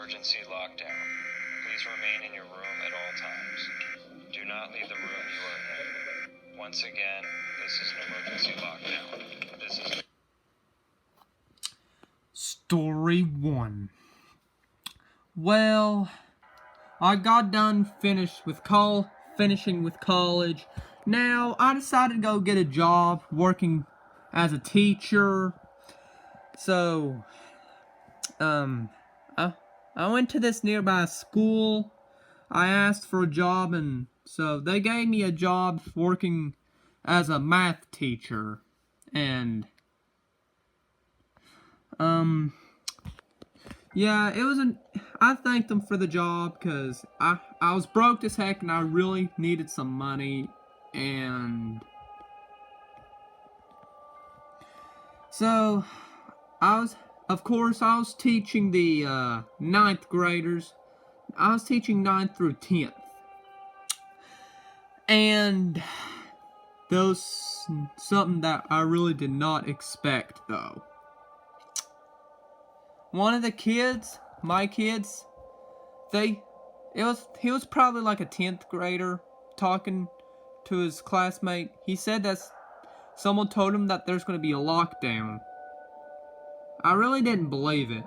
emergency lockdown. Please remain in your room at all times. Do not leave the room you are in. Once again, this is an emergency lockdown. This is Story 1. Well, I got done finishing with college. Now, I decided to go get a job working as a teacher. So, I went to this nearby school. I asked for a job, and so they gave me a job working as a math teacher. And, yeah, I thanked them for the job because I was broke as heck and I really needed some money. And so I was teaching the 9th graders. I was teaching 9th through 10th. And that was something that I really did not expect, though. One of the kids, my kids, he was probably like a 10th grader talking to his classmate. He said that someone told him that there's going to be a lockdown. I really didn't believe it.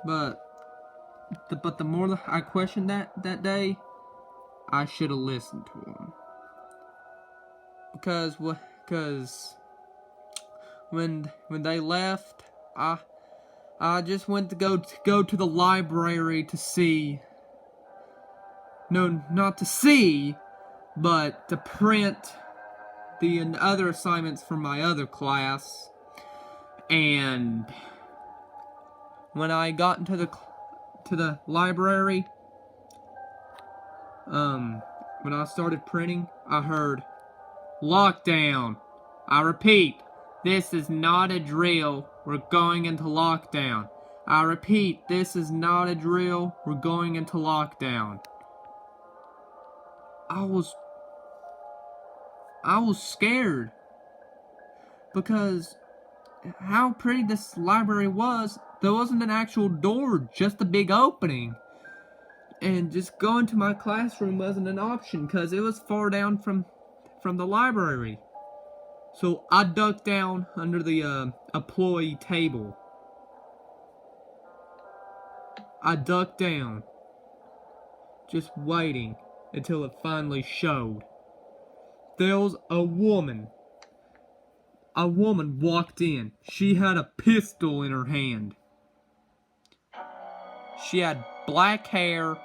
But the more that I questioned that day, I should have listened to him. Because when they left, I just went to go to the library to see. No, not to see, but to print the other assignments from my other class. And when I got into the library, when I started printing, I heard lockdown. I repeat, this is not a drill. We're going into lockdown. I repeat, this is not a drill. We're going into lockdown. I was scared because how pretty this library was. There wasn't an actual door, just a big opening. And just going to my classroom wasn't an option because it was far down from the library. So I ducked down under the employee table. I ducked down, just waiting until it finally showed. There was a woman. A woman walked in. She had a pistol in her hand. She had black hair.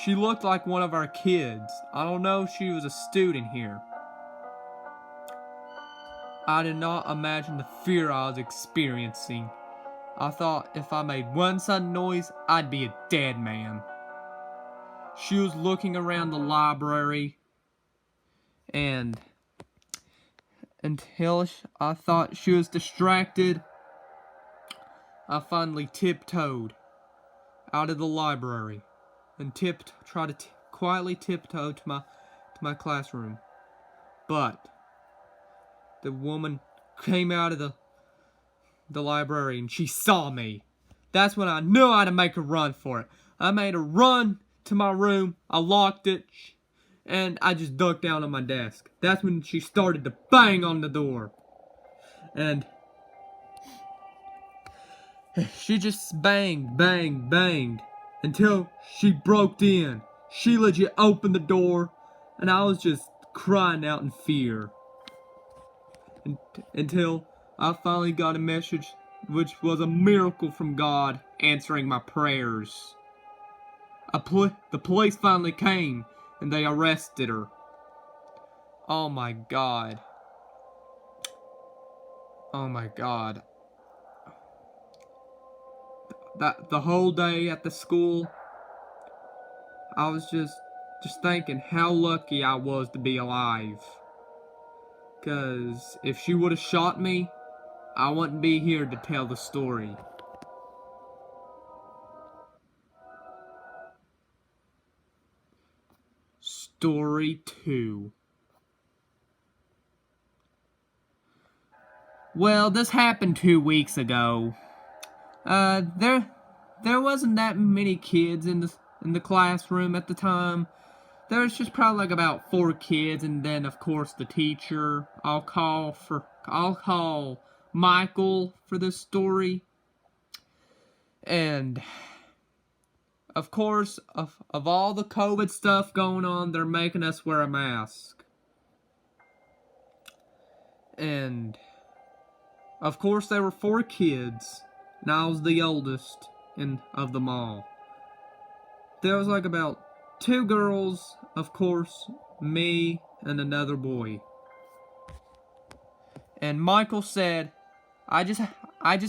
She looked like one of our kids. I don't know if she was a student here. I did not imagine the fear I was experiencing. I thought if I made one sudden noise, I'd be a dead man. She was looking around the library, and until I thought she was distracted, I finally tiptoed out of the library and tried to quietly tiptoe to my classroom. But the woman came out of the library and she saw me. That's when I knew how to make a run for it. I made a run to my room, I locked it, and I just ducked down on my desk. That's when she started to bang on the door. And she just banged until she broke in. She legit opened the door, and I was just crying out in fear. Until I finally got a message, which was a miracle from God answering my prayers. The police finally came, and they arrested her. Oh my God. Oh my God. The whole day at the school, I was just thinking how lucky I was to be alive. 'Cause if she would have shot me, I wouldn't be here to tell the story. Story 2. Well, this happened 2 weeks ago. There wasn't that many kids in the classroom at the time. There was just probably like about 4 kids, and then of course the teacher. I'll call Michael for this story. And of course, of all the COVID stuff going on, they're making us wear a mask. And of course there were 4 kids, and I was the oldest of them all. There was like about 2 girls, of course, me and another boy. And Michael said, I just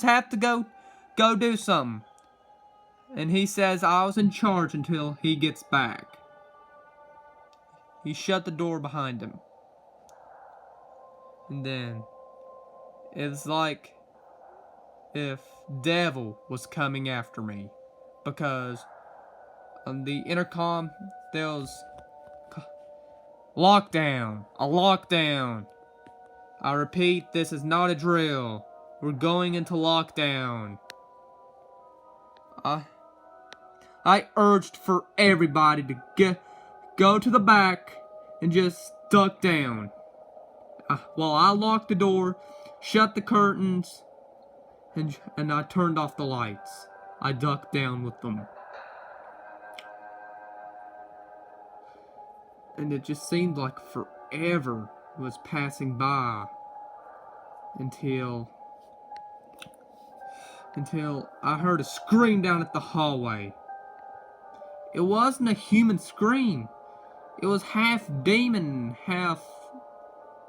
have to go do something. And he says I was in charge until he gets back. He shut the door behind him. And then it's like if devil was coming after me, because on the intercom there was a lockdown. I repeat, this is not a drill. We're going into lockdown. I urged for everybody to go to the back and just duck down. While I locked the door, shut the curtains, and I turned off the lights. I ducked down with them. And it just seemed like forever was passing by until I heard a scream down at the hallway. It wasn't a human scream. It was half demon, half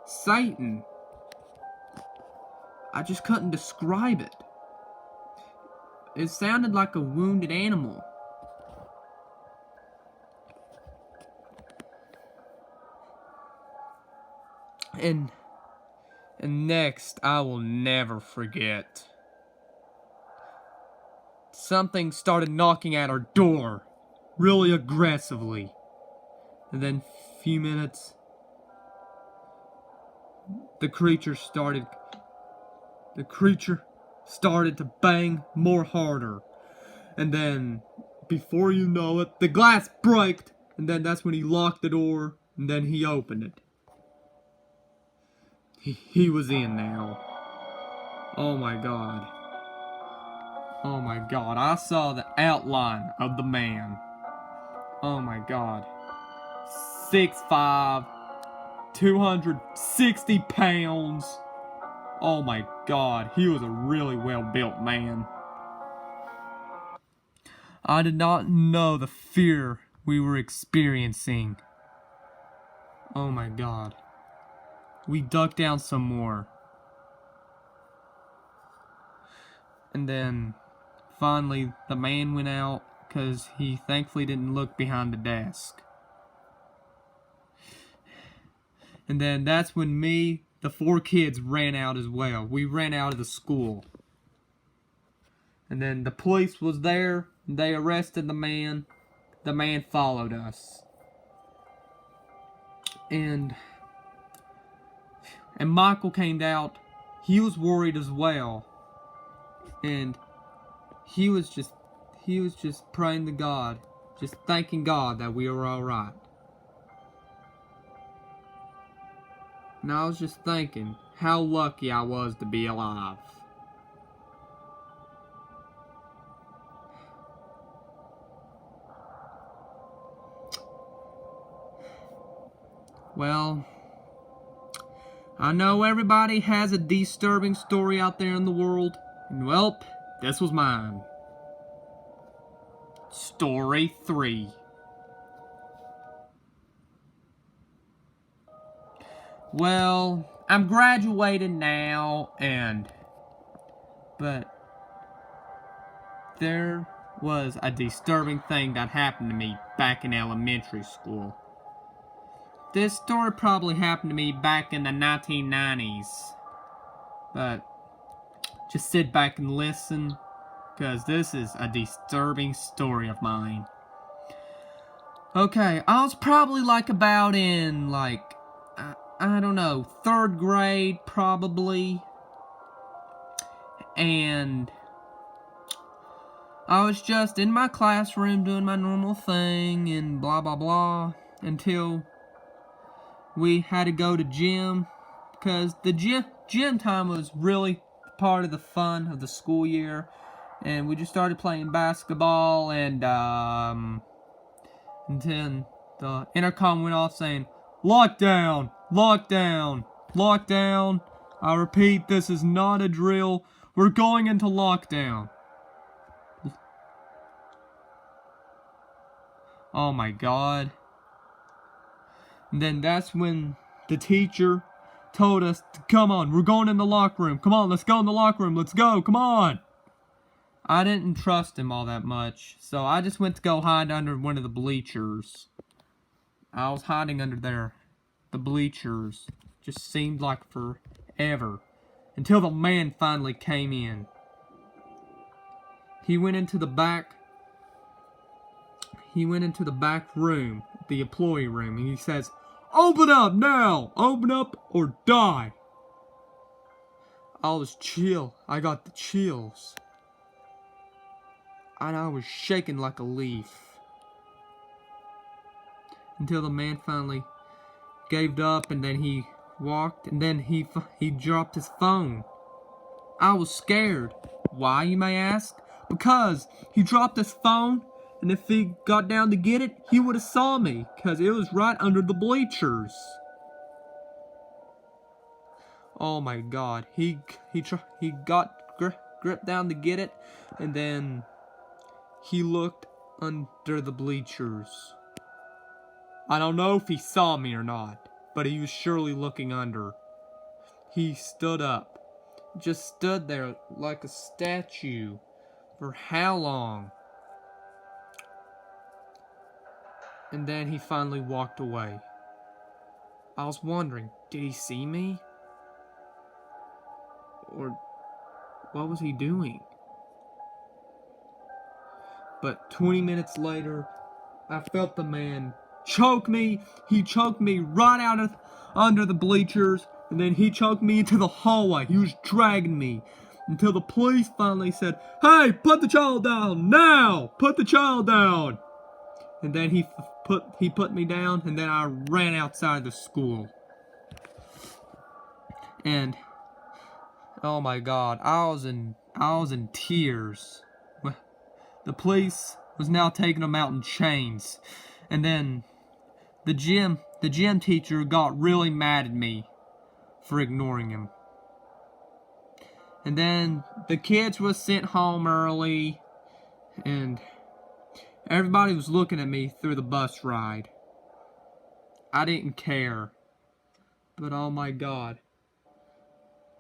Satan. I just couldn't describe it. It sounded like a wounded animal. And next, I will never forget. Something started knocking at our door, really aggressively. And then, few minutes, the creature started to bang more harder. And then, before you know it, the glass braked, and then that's when he locked the door, and then he opened it. He was in now. Oh my god. Oh my god, I saw the outline of the man. Oh my god. 6'5", 260 pounds. Oh my god, he was a really well-built man. I did not know the fear we were experiencing. Oh my god. We ducked down some more. And then, finally, the man went out because he thankfully didn't look behind the desk. And then that's when the 4 kids ran out as well. We ran out of the school. And then the police was there. They arrested the man. The man followed us. And Michael came out. He was worried as well. And he was just praying to God. Just thanking God that we were alright. And I was just thinking how lucky I was to be alive. Well, I know everybody has a disturbing story out there in the world, and well, this was mine. Story 3. Well, I'm graduated now, but there was a disturbing thing that happened to me back in elementary school. This story probably happened to me back in the 1990s, but just sit back and listen, because this is a disturbing story of mine. Okay, I was probably about in I don't know, 3rd grade probably, and I was just in my classroom doing my normal thing and blah blah blah until we had to go to gym because the gym time was really part of the fun of the school year, and we just started playing basketball and then the intercom went off saying lockdown, lockdown, lockdown. I repeat, this is not a drill. We're going into lockdown. Oh my god. And then that's when the teacher told us, come on, we're going in the locker room. Come on, let's go in the locker room. Let's go, come on. I didn't trust him all that much, so I just went to go hide under one of the bleachers. I was hiding under there. The bleachers. Just seemed like forever. Until the man finally came in. He went into the back room, the employee room, and he says, open up now! Open up or die! I was chill. I got the chills. And I was shaking like a leaf. Until the man finally gave up, and then he walked, and then he dropped his phone. I was scared. Why, you may ask? Because he dropped his phone, and if he got down to get it, he would have saw me, because it was right under the bleachers. Oh my god. He got gripped down to get it, and then he looked under the bleachers. I don't know if he saw me or not, but he was surely looking under. He stood up. Just stood there like a statue. For how long? And then he finally walked away. I was wondering, did he see me? Or what was he doing? But 20 minutes later, I felt the man choke me. He choked me right out of under the bleachers, and then he choked me into the hallway. He was dragging me until the police finally said, hey, put the child down now! Put the child down! And then he put me down, and then I ran outside the school. And oh my god, I was in tears. The police was now taking him out in chains. And then the gym teacher got really mad at me for ignoring him. And then the kids was sent home early, and everybody was looking at me through the bus ride. I didn't care. But oh my god.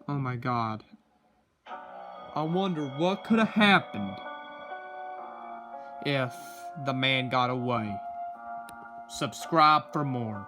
Oh my god. I wonder what could have happened if the man got away. Subscribe for more.